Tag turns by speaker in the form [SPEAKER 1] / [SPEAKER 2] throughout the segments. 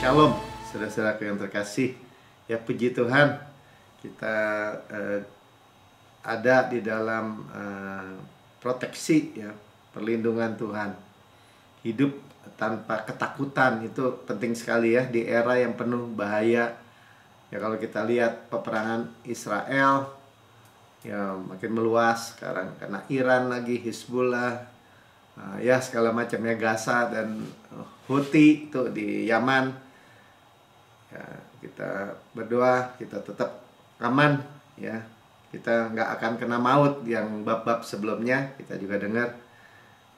[SPEAKER 1] Shalom, saudara-saudara yang terkasih. Ya, puji Tuhan, kita ada di dalam proteksi, ya, perlindungan Tuhan. Hidup tanpa ketakutan itu penting sekali, ya, di era yang penuh bahaya. Ya, kalau kita lihat peperangan Israel, ya, makin meluas sekarang karena Iran lagi, Hizbullah, ya, segala macamnya, Gaza dan Houthi itu di Yaman. Ya, kita berdoa kita tetap aman, ya, kita nggak akan kena maut yang bab-bab sebelumnya kita juga dengar,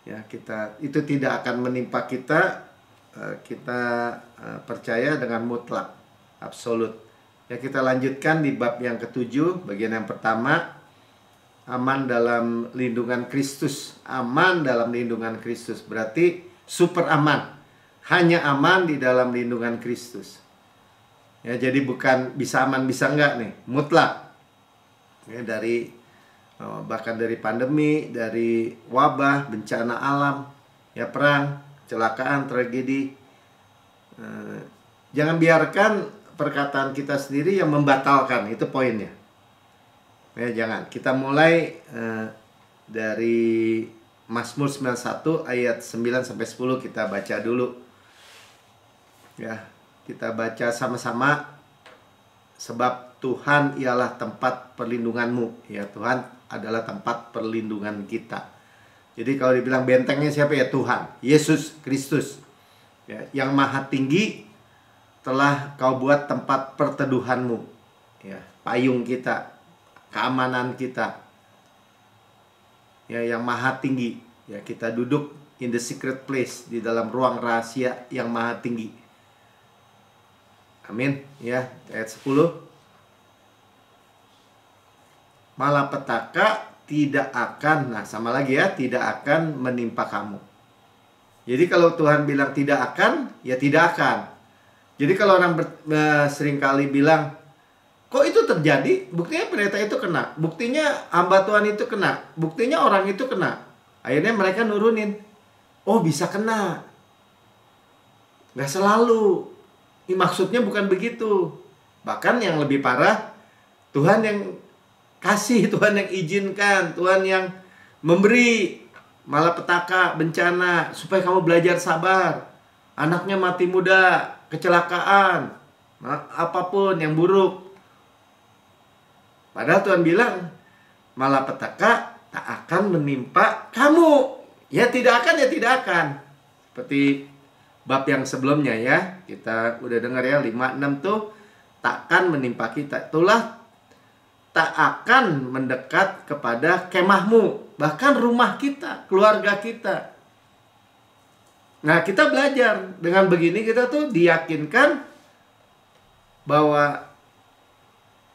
[SPEAKER 1] ya, kita itu tidak akan menimpa kita. Kita percaya dengan mutlak, absolut. Ya, kita lanjutkan di bab yang ke-7, bagian yang pertama, aman dalam lindungan Kristus. Aman dalam lindungan Kristus berarti super aman, hanya aman di dalam lindungan Kristus. Ya, jadi bukan bisa aman bisa enggak nih, mutlak. Ya, dari bahkan dari pandemi, dari wabah, bencana alam, ya, perang, kecelakaan, tragedi. Jangan biarkan perkataan kita sendiri yang membatalkan, itu poinnya. Ya, jangan. Kita mulai dari Mazmur 91 ayat 9 sampai 10 kita baca dulu. Ya, kita baca sama-sama. Sebab Tuhan ialah tempat perlindunganmu. Ya, Tuhan adalah tempat perlindungan kita. Jadi kalau dibilang bentengnya siapa, ya, Tuhan Yesus Kristus, ya, yang maha tinggi telah kau buat tempat perteduhanmu, ya, payung kita, keamanan kita, ya, yang maha tinggi. Ya, kita duduk in the secret place, di dalam ruang rahasia yang maha tinggi. Amin. Ya, ayat 10. Malapetaka tidak akan, nah sama lagi, ya, tidak akan menimpa kamu. Jadi kalau Tuhan bilang tidak akan, ya tidak akan. Jadi kalau orang seringkali bilang, kok itu terjadi? Buktinya pendeta itu kena, buktinya hamba Tuhan itu kena, buktinya orang itu kena. Akhirnya mereka nurunin, oh bisa kena. Gak selalu. Ini maksudnya bukan begitu. Bahkan yang lebih parah, Tuhan yang kasih, Tuhan yang izinkan, Tuhan yang memberi malapetaka, bencana, supaya kamu belajar sabar. Anaknya mati muda, kecelakaan, apapun yang buruk. Padahal Tuhan bilang, malapetaka tak akan menimpa kamu. Ya tidak akan, ya tidak akan. Seperti bab yang sebelumnya, ya, kita udah dengar, ya, 5-6 tuh takkan menimpa kita. Itulah tak akan mendekat kepada kemahmu, bahkan rumah kita, keluarga kita. Nah, kita belajar dengan begini, kita tuh diyakinkan bahwa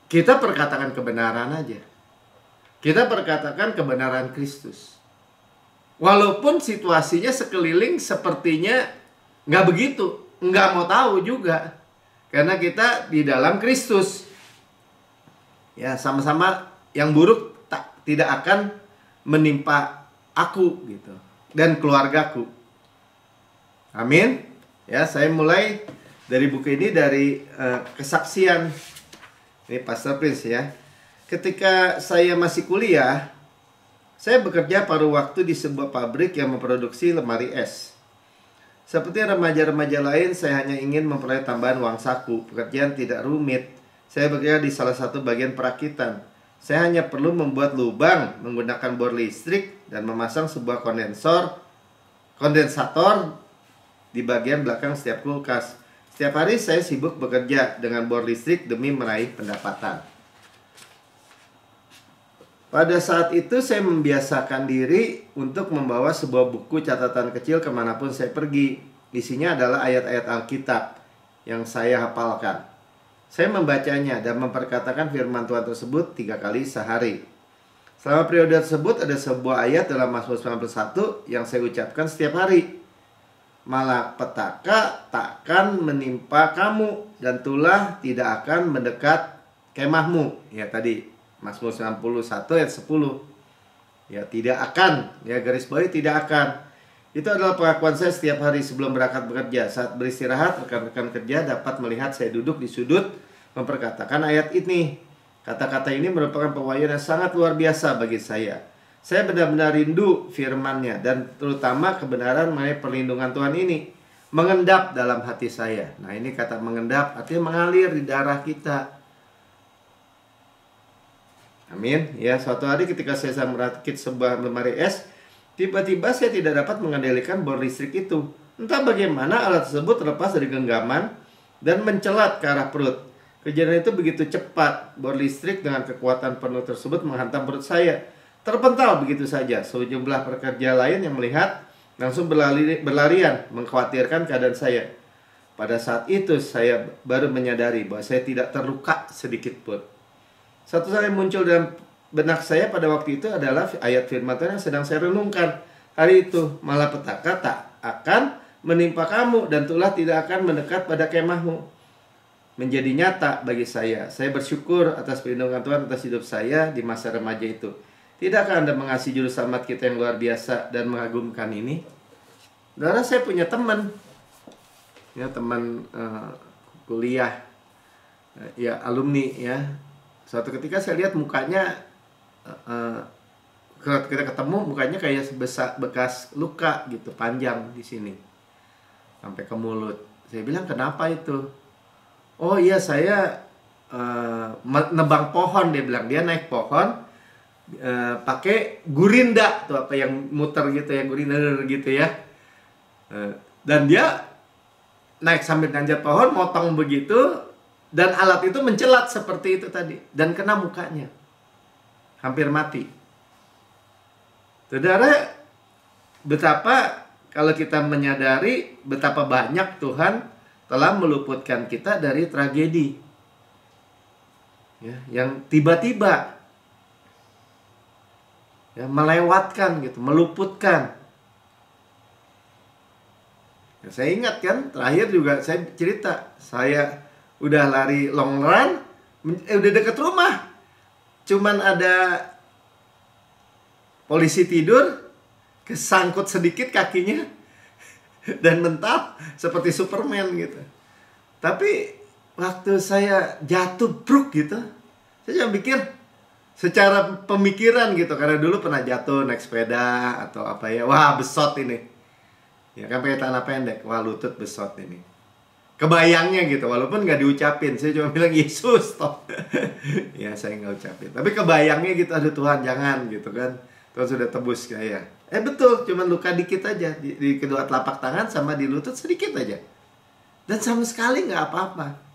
[SPEAKER 1] kita perkatakan kebenaran aja. Kita perkatakan kebenaran Kristus. Walaupun situasinya sekeliling sepertinya nggak begitu, nggak mau tahu juga, karena kita di dalam Kristus. Ya, sama-sama yang buruk tidak akan menimpa aku, gitu, dan keluargaku. Amin. Ya, saya mulai dari buku ini, dari kesaksian. Ini Pastor Prince, ya. Ketika saya masih kuliah, saya bekerja paruh waktu di sebuah pabrik yang memproduksi lemari es. Seperti remaja-remaja lain, saya hanya ingin memperoleh tambahan uang saku. Pekerjaan tidak rumit. Saya bekerja di salah satu bagian perakitan. Saya hanya perlu membuat lubang menggunakan bor listrik dan memasang sebuah kondensator di bagian belakang setiap kulkas. Setiap hari saya sibuk bekerja dengan bor listrik demi meraih pendapatan. Pada saat itu saya membiasakan diri untuk membawa sebuah buku catatan kecil kemanapun saya pergi. Isinya adalah ayat-ayat Alkitab yang saya hafalkan. Saya membacanya dan memperkatakan firman Tuhan tersebut 3 kali sehari. Selama periode tersebut ada sebuah ayat dalam Mazmur 91 yang saya ucapkan setiap hari. Malapetaka takkan menimpa kamu dan tulah tidak akan mendekat kemahmu. Ya, tadi Mazmur 91 ayat 10. Ya, tidak akan, ya, garis bawahi tidak akan. Itu adalah pengakuan saya setiap hari sebelum berangkat bekerja. Saat beristirahat, rekan-rekan kerja dapat melihat saya duduk di sudut memperkatakan ayat ini. Kata-kata ini merupakan pewahyuan yang sangat luar biasa bagi saya. Saya benar-benar rindu firman-Nya dan terutama kebenaran mengenai perlindungan Tuhan ini mengendap dalam hati saya. Nah, ini kata mengendap artinya mengalir di darah kita. Amin. Ya, suatu hari ketika saya merakit sebuah lemari es, tiba-tiba saya tidak dapat mengendalikan bor listrik itu. Entah bagaimana alat tersebut terlepas dari genggaman dan mencelat ke arah perut. Kejadian itu begitu cepat. Bor listrik dengan kekuatan penuh tersebut menghantam perut saya. Terpental begitu saja. Sejumlah pekerja lain yang melihat langsung berlarian mengkhawatirkan keadaan saya. Pada saat itu saya baru menyadari bahwa saya tidak terluka sedikit pun. Satu hal yang muncul dalam benak saya pada waktu itu adalah ayat firman Tuhan yang sedang saya renungkan. Hari itu, malapetaka tak akan menimpa kamu dan tulah tidak akan mendekat pada kemahmu. Menjadi nyata bagi saya. Saya bersyukur atas perlindungan Tuhan atas hidup saya di masa remaja itu. Tidakkah Anda mengasihi juru selamat kita yang luar biasa dan mengagumkan ini? Saudara, saya punya teman. Ya, teman kuliah. Ya, alumni ya. Suatu ketika saya lihat mukanya, kita ketemu mukanya kayak bekas luka gitu, panjang di sini sampai ke mulut. Saya bilang, kenapa itu? Oh iya, saya nebang pohon, dia bilang. Dia naik pohon pakai gurinda tuh, apa yang muter gitu ya, gurinda gitu ya. Dan dia naik sambil nanjat pohon, motong begitu. Dan alat itu mencelat seperti itu tadi. Dan kena mukanya. Hampir mati. Saudara, betapa kalau kita menyadari betapa banyak Tuhan telah meluputkan kita dari tragedi. Ya, yang tiba-tiba. Ya, melewatkan gitu, meluputkan. Ya, saya ingat kan, terakhir juga saya cerita. Saya udah lari long run, udah deket rumah. Cuman ada polisi tidur, kesangkut sedikit kakinya, dan mental seperti Superman gitu. Tapi waktu saya jatuh bruk gitu, saya cuma pikir secara pemikiran gitu, karena dulu pernah jatuh naik sepeda atau apa ya, wah besot ini. Ya kan pakai tanah pendek, wah lutut besot ini. Kebayangnya gitu, walaupun nggak diucapin, saya cuma bilang Yesus, stop. Ya saya nggak ucapin, tapi kebayangnya gitu, aduh Tuhan jangan gitu kan, Tuhan sudah tebus saya. Betul, cuma luka dikit aja di kedua telapak tangan sama di lutut sedikit aja, dan sama sekali nggak apa-apa.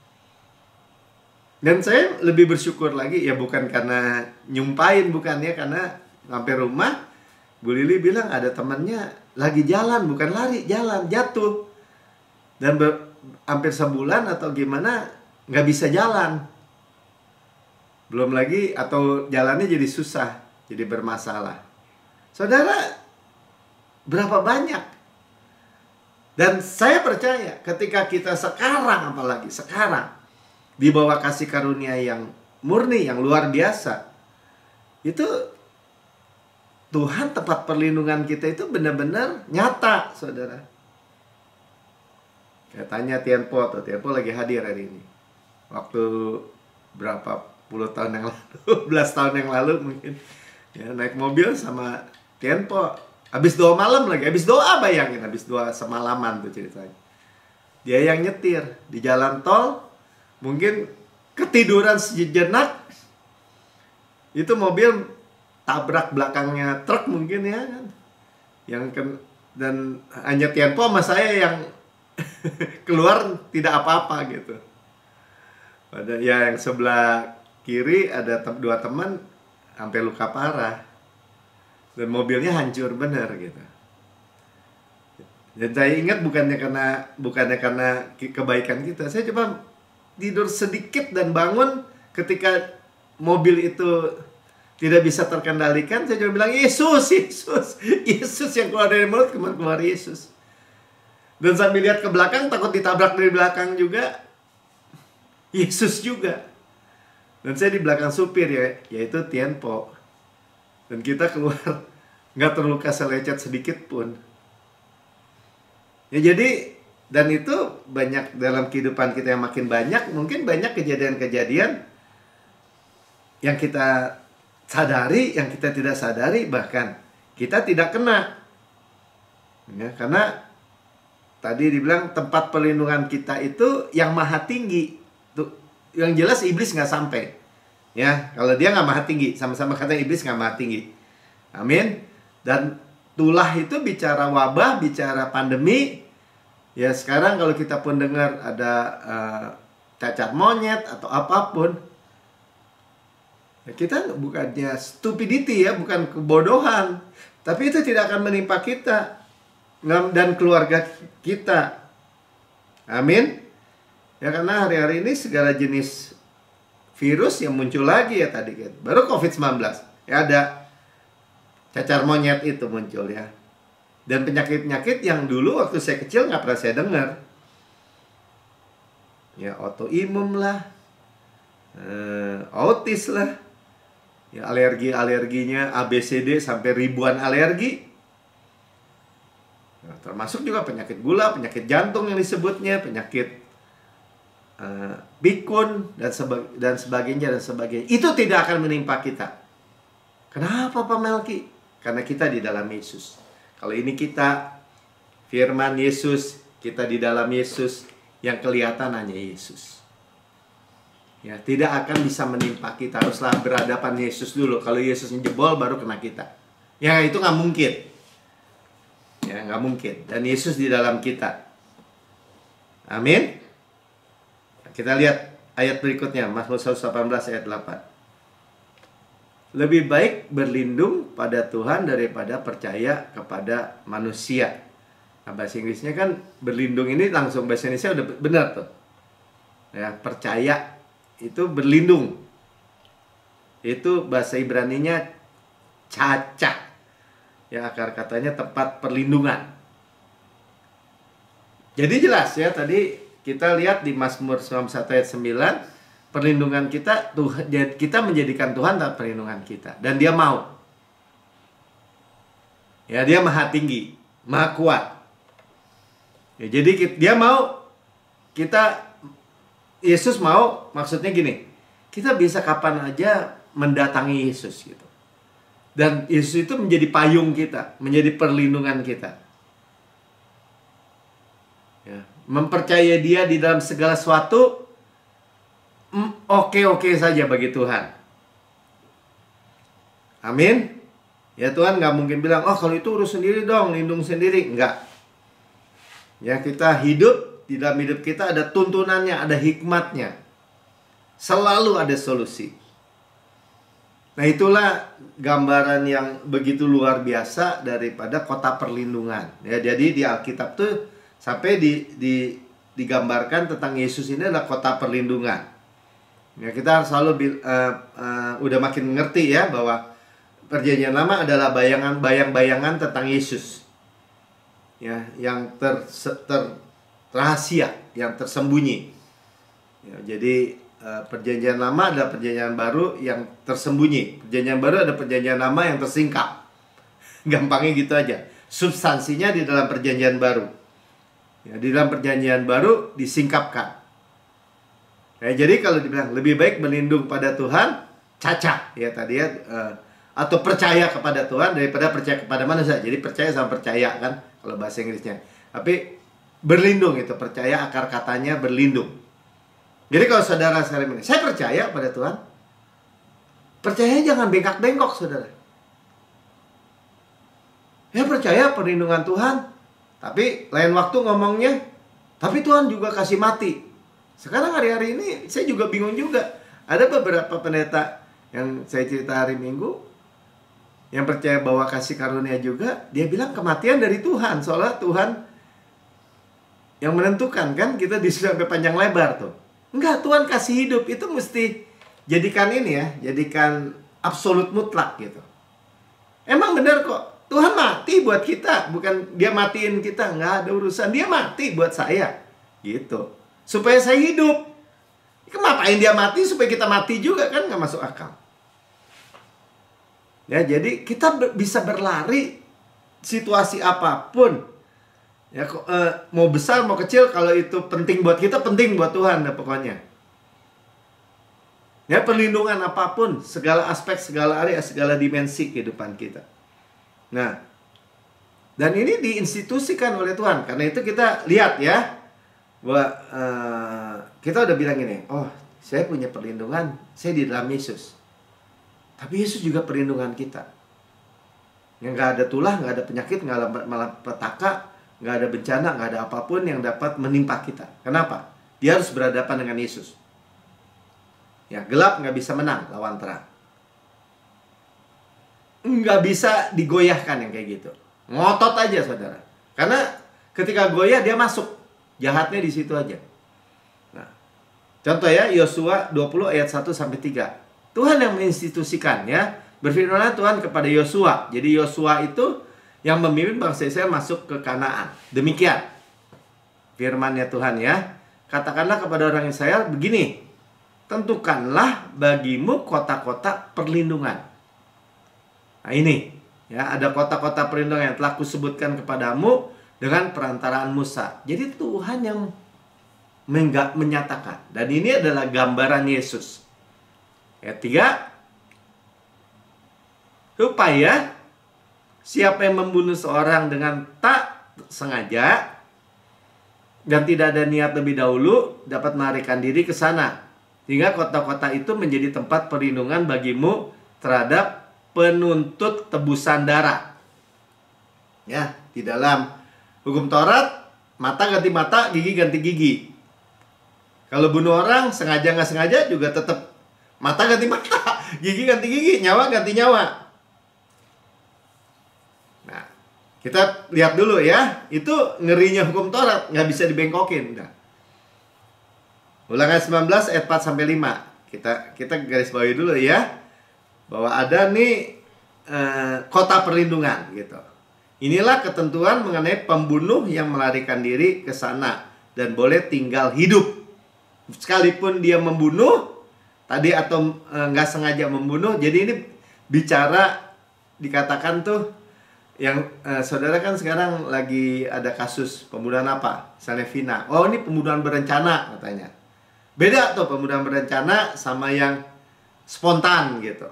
[SPEAKER 1] Dan saya lebih bersyukur lagi, ya bukan karena nyumpain, bukan ya, karena sampai rumah Bu Lili bilang ada temannya lagi jalan, bukan lari, jalan, jatuh, dan hampir sebulan atau gimana nggak bisa jalan, belum lagi atau jalannya jadi susah, jadi bermasalah. Saudara, berapa banyak? Dan saya percaya ketika kita sekarang, apalagi sekarang di bawah kasih karunia yang murni, yang luar biasa, itu Tuhan, tempat perlindungan kita itu benar-benar nyata, saudara. Saya tanya Tienpo, atau Tienpo lagi hadir hari ini. Waktu berapa puluh tahun yang lalu, 11 tahun yang lalu mungkin, ya, naik mobil sama Tienpo. Habis doa malam lagi, habis doa, bayangin, habis doa semalaman tuh ceritanya. Dia yang nyetir di jalan tol, mungkin ketiduran sejenak, itu mobil tabrak belakangnya truk mungkin ya kan, dan hanya Tienpo sama saya yang keluar tidak apa-apa gitu. Pada ya yang sebelah kiri ada dua teman sampai luka parah, dan mobilnya hancur bener gitu. Dan saya ingat bukannya karena kebaikan kita, saya cuma tidur sedikit dan bangun ketika mobil itu tidak bisa terkendalikan. Saya cuma bilang Yesus, Yesus, Yesus, yang keluar dari mulut keluar Yesus. Dan sambil lihat ke belakang, takut ditabrak dari belakang juga, Yesus juga. Dan saya di belakang supir ya, yaitu Tienpo. Dan kita keluar nggak terluka selecet sedikit pun. Ya jadi, dan itu banyak dalam kehidupan kita yang makin banyak, mungkin banyak kejadian-kejadian yang kita sadari, yang kita tidak sadari, bahkan kita tidak kena. Ya, karena tadi dibilang tempat perlindungan kita itu yang maha tinggi. Tuh, yang jelas iblis nggak sampai. Ya, kalau dia nggak maha tinggi, sama-sama kata iblis nggak maha tinggi. Amin. Dan tulah itu bicara wabah, bicara pandemi. Ya sekarang kalau kita pun dengar ada cacat monyet atau apapun, ya kita bukannya stupidity ya, bukan kebodohan, tapi itu tidak akan menimpa kita dan keluarga kita. Amin. Ya karena hari-hari ini segala jenis virus yang muncul lagi ya tadi kan. Baru COVID-19 ya ada cacar monyet itu muncul ya. Dan penyakit-penyakit yang dulu waktu saya kecil nggak pernah saya dengar. Ya autoimun lah, autis lah, ya alerginya ABCD sampai ribuan alergi. Nah, termasuk juga penyakit gula, penyakit jantung yang disebutnya, penyakit pikun dan sebagainya. Itu tidak akan menimpa kita. Kenapa Pak Melki? Karena kita di dalam Yesus. Kalau ini kita firman Yesus, kita di dalam Yesus, yang kelihatan hanya Yesus. Ya, tidak akan bisa menimpa kita. Haruslah berhadapan Yesus dulu. Kalau Yesus jebol baru kena kita. Ya itu nggak mungkin. Ya nggak mungkin. Dan Yesus di dalam kita. Amin. Kita lihat ayat berikutnya, Mazmur 118 ayat 8. Lebih baik berlindung pada Tuhan daripada percaya kepada manusia. Nah, bahasa Inggrisnya kan berlindung ini langsung bahasa Indonesia udah benar tuh. Ya, percaya itu berlindung. Itu bahasa Ibraninya caca. Ya, akar katanya tempat perlindungan. Jadi jelas ya, tadi kita lihat di Mazmur 91 ayat 9. Perlindungan kita, kita menjadikan Tuhan dalam perlindungan kita. Dan dia mau. Ya, dia maha tinggi, maha kuat. Ya, jadi dia mau, Yesus mau, maksudnya gini, kita bisa kapan aja mendatangi Yesus gitu. Dan Yesus itu menjadi payung kita, menjadi perlindungan kita. Ya, mempercayai dia di dalam segala sesuatu, oke saja bagi Tuhan. Amin. Ya Tuhan nggak mungkin bilang, oh kalau itu urus sendiri dong, lindung sendiri. Enggak. Ya kita hidup, di dalam hidup kita ada tuntunannya, ada hikmatnya. Selalu ada solusi. Nah itulah gambaran yang begitu luar biasa daripada kota perlindungan. Ya, jadi di Alkitab tuh sampai digambarkan tentang Yesus ini adalah kota perlindungan. Ya, kita harus selalu udah makin ngerti ya bahwa Perjanjian Lama adalah bayang-bayangan tentang Yesus. Ya, yang rahasia, yang tersembunyi. Ya, jadi Perjanjian Lama adalah Perjanjian Baru yang tersembunyi. Perjanjian Baru ada Perjanjian Lama yang tersingkap. Gampangnya gitu aja. Substansinya di dalam Perjanjian Baru. Ya, di dalam Perjanjian Baru disingkapkan. Ya, jadi kalau dibilang lebih baik berlindung pada Tuhan, caca ya tadi ya, atau percaya kepada Tuhan daripada percaya kepada manusia. Jadi percaya sama percaya kan kalau bahasa Inggrisnya. Tapi berlindung itu, percaya akar katanya berlindung. Jadi kalau saudara sekarang ini, saya percaya pada Tuhan, percaya jangan bengkak-bengkok saudara. Ya percaya perlindungan Tuhan, tapi lain waktu ngomongnya, tapi Tuhan juga kasih mati. Sekarang hari-hari ini saya juga bingung juga. Ada beberapa pendeta yang saya cerita hari Minggu yang percaya bahwa kasih karunia juga, dia bilang kematian dari Tuhan. Soalnya Tuhan yang menentukan kan, kita disuruh sampai panjang lebar tuh. Enggak, Tuhan kasih hidup itu mesti jadikan ini ya, jadikan absolut mutlak gitu. Emang benar kok, Tuhan mati buat kita, bukan dia matiin kita, nggak ada urusan. Dia mati buat saya gitu. Supaya saya hidup. Kenapa dia mati supaya kita mati juga kan nggak masuk akal. Ya jadi kita bisa berlari situasi apapun. Ya, mau besar mau kecil, kalau itu penting buat kita, penting buat Tuhan dah pokoknya. Ya, perlindungan apapun, segala aspek, segala area, segala dimensi kehidupan kita. Nah, dan ini diinstitusikan oleh Tuhan. Karena itu kita lihat ya, bahwa kita udah bilang ini, oh saya punya perlindungan, saya di dalam Yesus. Tapi Yesus juga perlindungan kita. Yang nggak ada tulah, nggak ada penyakit, nggak ada malapetaka, nggak ada bencana, nggak ada apapun yang dapat menimpa kita. Kenapa? Dia harus berhadapan dengan Yesus. Ya, gelap nggak bisa menang lawan terang. Nggak bisa digoyahkan yang kayak gitu. Ngotot aja saudara. Karena ketika goyah dia masuk. Jahatnya di situ aja. Nah, contoh ya, Yosua 20 ayat 1 sampai 3. Tuhan yang menginstitusikan ya. Berfirmanlah Tuhan kepada Yosua. Jadi Yosua itu yang memimpin bangsa Israel masuk ke Kanaan. Demikian firman-Nya Tuhan ya. Katakanlah kepada orang Israel begini, tentukanlah bagimu kota-kota perlindungan. Nah ini ya, ada kota-kota perlindungan yang telah kusebutkan kepadamu dengan perantaraan Musa. Jadi Tuhan yang menyatakan. Dan ini adalah gambaran Yesus. Ayat 3, supaya siapa yang membunuh seorang dengan tak sengaja dan tidak ada niat lebih dahulu dapat melarikan diri ke sana, sehingga kota-kota itu menjadi tempat perlindungan bagimu terhadap penuntut tebusan darah. Ya, di dalam hukum Taurat, mata ganti mata, gigi ganti gigi. Kalau bunuh orang sengaja nggak sengaja juga tetap mata ganti mata, gigi ganti gigi, nyawa ganti nyawa. Kita lihat dulu ya, itu ngerinya hukum Taurat, nggak bisa dibengkokin. Nah. Ulangan 19 ayat 4 sampai 5. Kita garis bawahi dulu ya, bahwa ada nih kota perlindungan gitu. Inilah ketentuan mengenai pembunuh yang melarikan diri ke sana dan boleh tinggal hidup. Sekalipun dia membunuh tadi atau nggak sengaja membunuh. Jadi ini bicara, dikatakan tuh yang saudara kan sekarang lagi ada kasus pembunuhan apa? Misalnya Vina. Oh, ini pembunuhan berencana katanya. Beda tuh pembunuhan berencana sama yang spontan gitu.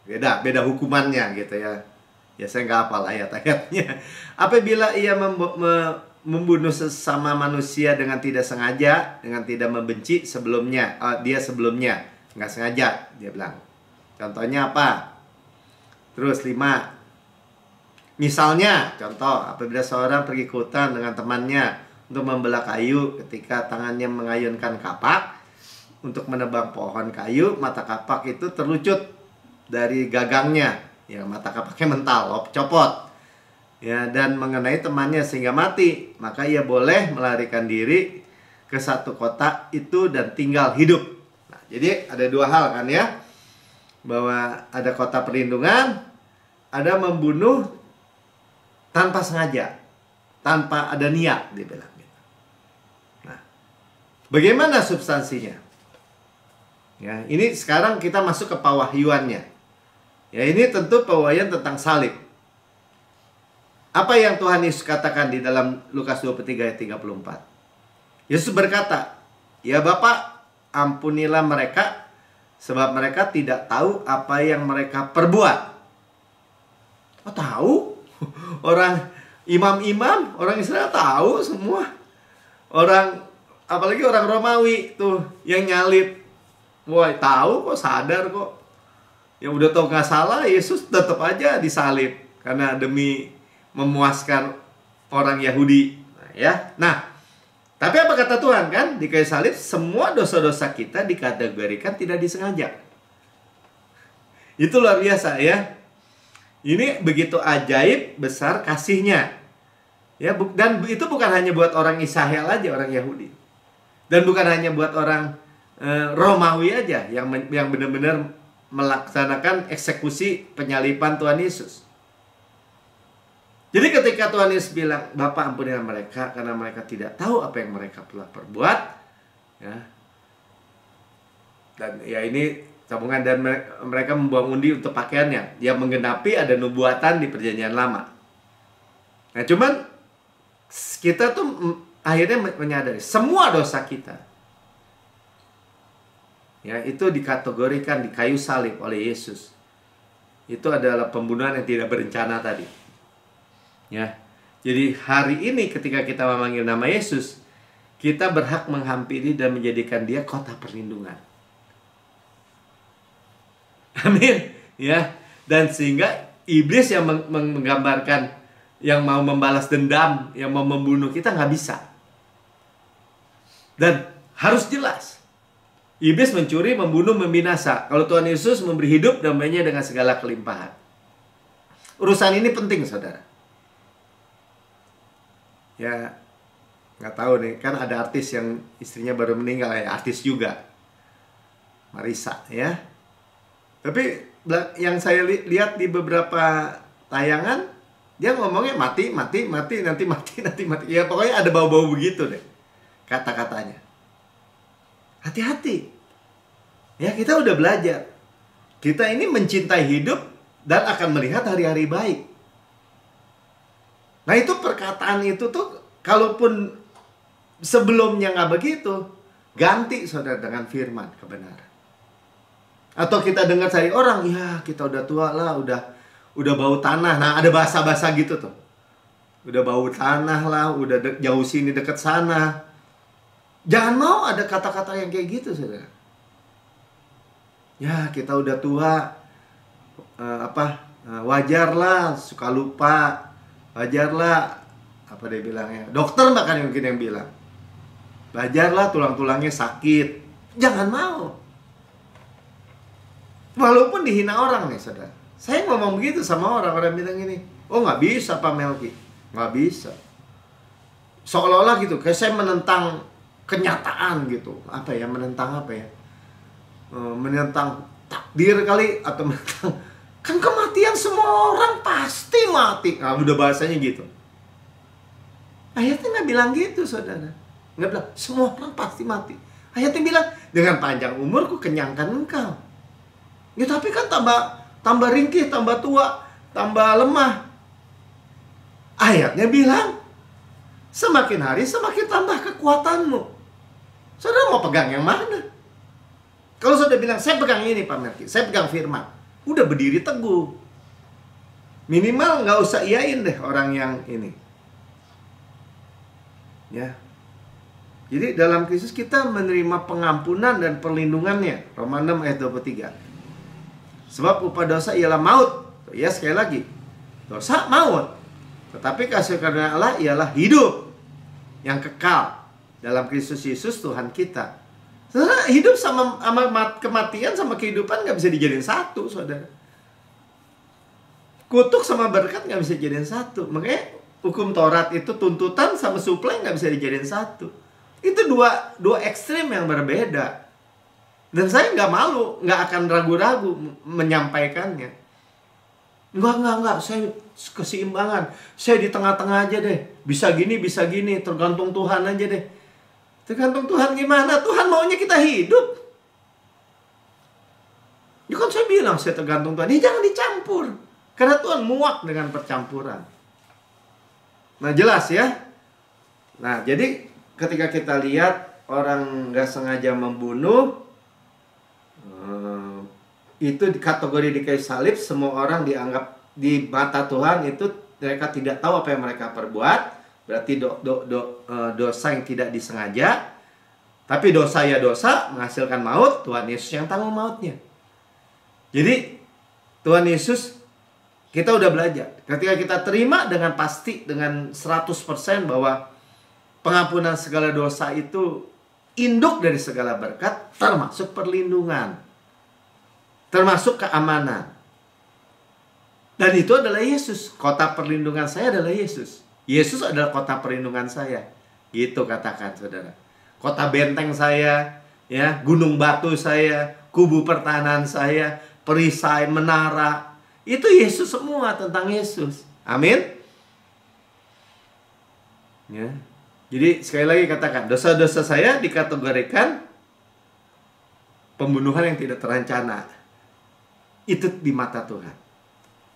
[SPEAKER 1] Beda hukumannya gitu ya. Ya saya nggak hafal ayat-ayatnya. Apabila ia membunuh sesama manusia dengan tidak sengaja, dengan tidak membenci sebelumnya, dia sebelumnya nggak sengaja, dia bilang. Contohnya apa? Terus 5. Misalnya, contoh, apabila seorang pergi ke hutan dengan temannya untuk membelah kayu, ketika tangannya mengayunkan kapak untuk menebang pohon kayu, mata kapak itu terlucut dari gagangnya. Ya, mata kapaknya mental, copot. Ya, dan mengenai temannya sehingga mati, maka ia boleh melarikan diri ke satu kota itu dan tinggal hidup. Nah, jadi ada dua hal kan ya, bahwa ada kota perlindungan, ada membunuh tanpa sengaja, tanpa ada niat, dia bilang gitu. Nah, bagaimana substansinya? Ya, ini sekarang kita masuk ke pewahyuannya. Ya, ini tentu pewahyuan tentang salib. Apa yang Tuhan Yesus katakan di dalam Lukas 23 ayat 34? Yesus berkata, "Ya Bapa, ampunilah mereka, sebab mereka tidak tahu apa yang mereka perbuat." Oh, tahu? Orang imam-imam, orang Israel tahu semua. Orang, apalagi orang Romawi tuh yang nyalib. Wah, tahu kok, sadar kok. Ya udah tahu nggak salah, Yesus tetap aja disalib karena demi memuaskan orang Yahudi. Nah, tapi apa kata Tuhan kan? Di kayu salib semua dosa-dosa kita dikategorikan tidak disengaja. Itu luar biasa ya. Ini begitu ajaib besar kasihnya. Ya, dan itu bukan hanya buat orang Israel aja, orang Yahudi. Dan bukan hanya buat orang Romawi aja yang benar-benar melaksanakan eksekusi penyaliban Tuhan Yesus. Jadi ketika Tuhan Yesus bilang, "Bapa, ampunilah mereka karena mereka tidak tahu apa yang mereka telah perbuat." Ya. Dan ya ini sambungan, dan mereka membuang undi untuk pakaiannya. Yang menggenapi ada nubuatan di perjanjian lama. Nah, cuman kita tuh akhirnya menyadari semua dosa kita, ya, itu dikategorikan di kayu salib oleh Yesus. Itu adalah pembunuhan yang tidak berencana tadi. Ya. Jadi hari ini ketika kita memanggil nama Yesus, kita berhak menghampiri dan menjadikan dia kota perlindungan. Amin. Ya. Dan sehingga iblis yang menggambarkan, yang mau membalas dendam, yang mau membunuh kita, nggak bisa. Dan harus jelas, iblis mencuri, membunuh, membinasa. Kalau Tuhan Yesus memberi hidup damainya dengan segala kelimpahan. Urusan ini penting, saudara. Ya, nggak tahu nih, kan ada artis yang istrinya baru meninggal, ya, artis juga, Marissa, ya. Tapi yang saya lihat di beberapa tayangan, dia ngomongnya mati, nanti mati. Ya pokoknya ada bau-bau begitu deh kata-katanya. Hati-hati. Ya, kita udah belajar. Kita ini mencintai hidup dan akan melihat hari-hari baik. Nah, itu perkataan itu tuh, kalaupun sebelumnya nggak begitu, ganti saudara dengan firman kebenaran. Atau kita dengar dari orang, ya kita udah tua lah, udah bau tanah. Nah, ada bahasa-bahasa gitu tuh. Udah bau tanah lah, udah jauh sini deket sana. Jangan mau ada kata-kata yang kayak gitu, saudara. Ya, kita udah tua, wajarlah, suka lupa, wajarlah, apa dia bilangnya, dokter bahkan mungkin yang bilang, wajarlah tulang-tulangnya sakit. Jangan mau. Walaupun dihina orang nih, saudara. Saya ngomong begitu sama orang bilang gini, oh nggak bisa Pak Melki, nggak bisa. Seolah-olah gitu, kayak saya menentang kenyataan gitu. Apa ya, menentang apa ya? Menentang takdir kali, atau menentang, kan kematian semua orang pasti mati. Nah, udah bahasanya gitu. Ayatnya nggak bilang gitu, saudara. Nggak bilang semua orang pasti mati. Ayatnya bilang dengan panjang umurku kenyangkan engkau. Ya, tapi kan tambah ringkih, tambah tua, tambah lemah. Ayatnya bilang semakin hari semakin tambah kekuatanmu. Saudara mau pegang yang mana? Kalau saudara bilang saya pegang ini Pak Melki, saya pegang firman, udah berdiri teguh. Minimal nggak usah iyain deh orang yang ini. Ya. Jadi dalam Kristus kita menerima pengampunan dan perlindungannya. Roma 6 ayat 23. Sebab upah dosa ialah maut. Ya, sekali lagi, dosa maut. Tetapi kasih karunia Allah ialah hidup yang kekal dalam Kristus Yesus Tuhan kita. Saudara, hidup sama kematian sama kehidupan nggak bisa dijadiin satu, saudara. Kutuk sama berkat nggak bisa dijadiin satu. Makanya hukum Taurat itu tuntutan sama suplai nggak bisa dijadiin satu. Itu dua ekstrim yang berbeda. Dan saya nggak malu, nggak akan ragu-ragu menyampaikannya. Enggak, saya keseimbangan. Saya di tengah-tengah aja deh. Bisa gini, tergantung Tuhan aja deh. Tergantung Tuhan gimana? Tuhan maunya kita hidup. Ya kan saya bilang saya tergantung Tuhan. Ya jangan dicampur. Karena Tuhan muak dengan percampuran. Nah, jelas ya. Nah, jadi ketika kita lihat orang nggak sengaja membunuh, itu di kategori di kayu salib, semua orang dianggap di mata Tuhan itu mereka tidak tahu apa yang mereka perbuat. Berarti dosa yang tidak disengaja. Tapi dosa ya dosa, menghasilkan maut. Tuhan Yesus yang tanggung mautnya. Jadi Tuhan Yesus, kita udah belajar. Ketika kita terima dengan pasti, dengan 100% bahwa pengampunan segala dosa itu induk dari segala berkat, termasuk perlindungan, termasuk keamanan. Dan itu adalah Yesus. Kota perlindungan saya adalah Yesus. Yesus adalah kota perlindungan saya. Gitu katakan, saudara. Kota benteng saya, ya, gunung batu saya, kubu pertahanan saya, perisai, menara. Itu Yesus semua, tentang Yesus. Amin. Ya. Jadi sekali lagi katakan, dosa-dosa saya dikategorikan pembunuhan yang tidak terencana. Itu di mata Tuhan.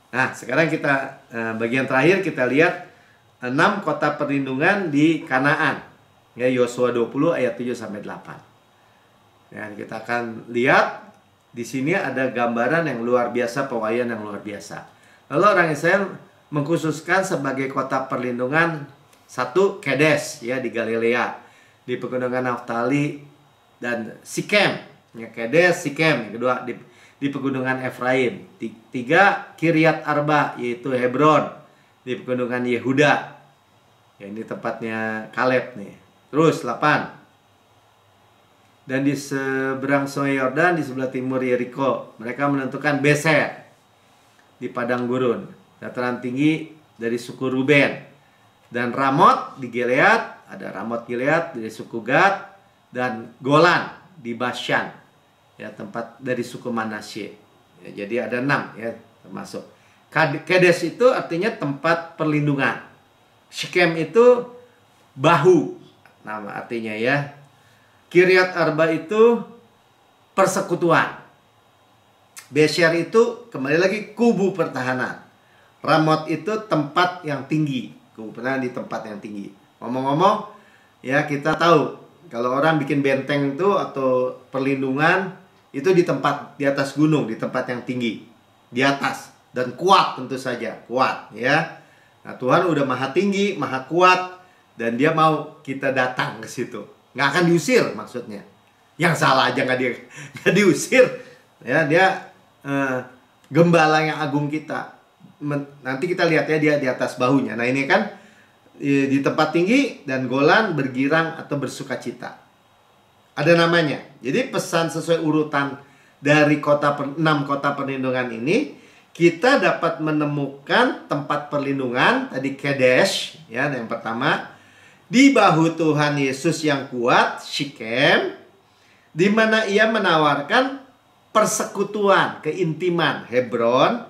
[SPEAKER 1] Nah, sekarang kita bagian terakhir kita lihat 6 kota perlindungan di Kanaan. Ya, Yosua 20 ayat 7 sampai 8. Ya, kita akan lihat di sini ada gambaran yang luar biasa, pewahyuan yang luar biasa. Lalu orang Israel mengkhususkan sebagai kota perlindungan satu Kedes ya di Galilea, di pegunungan Naftali dan Sikem. Ya, Kedes, Sikem. Yang kedua di pegunungan Efraim. Tiga Kiryat Arba yaitu Hebron di pegunungan Yehuda. Ya, ini tempatnya Kaleb nih. Terus 8. Dan di seberang Sungai Yordan di sebelah timur Yeriko, mereka menentukan Beser di padang gurun, dataran tinggi dari suku Ruben. Dan Ramot di Gilead, ada Ramot Gilead dari suku Gad, dan Golan di Bashan, ya tempat dari suku Manasye. Ya, jadi ada 6 ya termasuk. Kedes itu artinya tempat perlindungan. Sikem itu bahu, nama artinya ya. Kiryat Arba itu persekutuan. Beser itu kembali lagi kubu pertahanan. Ramot itu tempat yang tinggi, kubu pertahanan di tempat yang tinggi. Ngomong-ngomong, ya kita tahu kalau orang bikin benteng itu atau perlindungan itu di tempat di atas gunung, di tempat yang tinggi, di atas dan kuat tentu saja, kuat ya. Nah, Tuhan udah maha tinggi, maha kuat dan dia mau kita datang ke situ. Nggak akan diusir maksudnya. Yang salah aja nggak diusir. Ya, dia gembala yang agung kita. Nanti kita lihat ya dia di atas bahunya. Nah ini kan di tempat tinggi dan Golan bergirang atau bersukacita. Ada namanya. Jadi pesan sesuai urutan dari 6 kota perlindungan ini, kita dapat menemukan tempat perlindungan tadi Kedesh ya yang pertama. Di bahu Tuhan Yesus yang kuat, Sikem, di mana ia menawarkan persekutuan, keintiman. Hebron,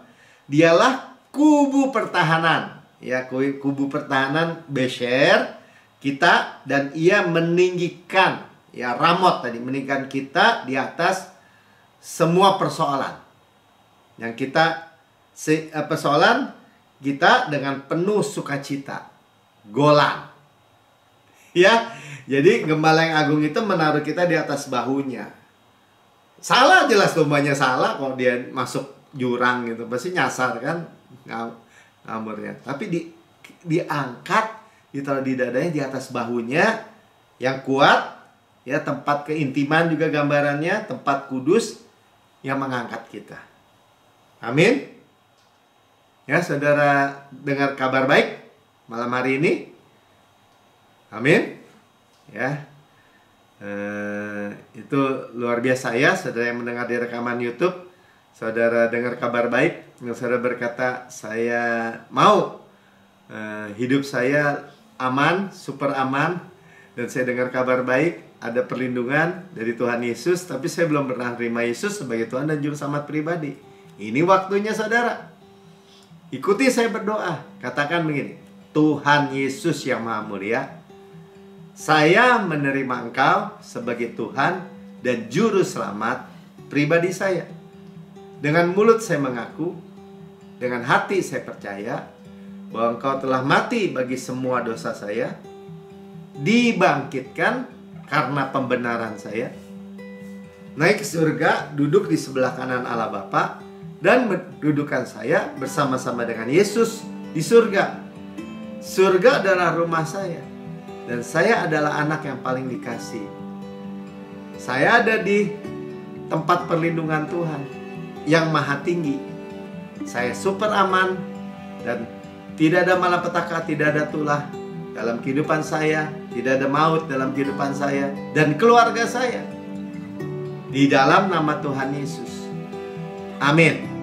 [SPEAKER 1] dialah kubu pertahanan. Ya, kubu pertahanan Beser, kita, dan ia meninggikan, ya Ramot tadi, meninggikan kita di atas semua persoalan. Yang kita, persoalan kita dengan penuh sukacita. Golan. Ya, jadi gembala yang agung itu menaruh kita di atas bahunya. Salah jelas dombanya salah kalau dia masuk jurang gitu, pasti nyasar kan ngamurnya. Tapi diangkat, ditaruh di dadanya di atas bahunya yang kuat, ya tempat keintiman juga gambarannya, tempat kudus yang mengangkat kita. Amin. Ya, saudara dengar kabar baik malam hari ini. Amin. Ya, itu luar biasa ya, saudara yang mendengar di rekaman YouTube. Saudara dengar kabar baik, saudara berkata, saya mau hidup saya aman, super aman, dan saya dengar kabar baik, ada perlindungan dari Tuhan Yesus, tapi saya belum pernah terima Yesus sebagai Tuhan dan Juru Selamat pribadi. Ini waktunya saudara. Ikuti saya berdoa, katakan begini, Tuhan Yesus yang Maha Mulia, saya menerima Engkau sebagai Tuhan dan Juru Selamat pribadi saya. Dengan mulut saya mengaku, dengan hati saya percaya bahwa Engkau telah mati bagi semua dosa saya, dibangkitkan karena pembenaran saya, naik ke surga, duduk di sebelah kanan Allah Bapa, dan mendudukan saya bersama-sama dengan Yesus di surga. Surga adalah rumah saya. Dan saya adalah anak yang paling dikasih. Saya ada di tempat perlindungan Tuhan yang maha tinggi. Saya super aman dan tidak ada malapetaka, tidak ada tulah dalam kehidupan saya, tidak ada maut dalam kehidupan saya dan keluarga saya. Di dalam nama Tuhan Yesus. Amin.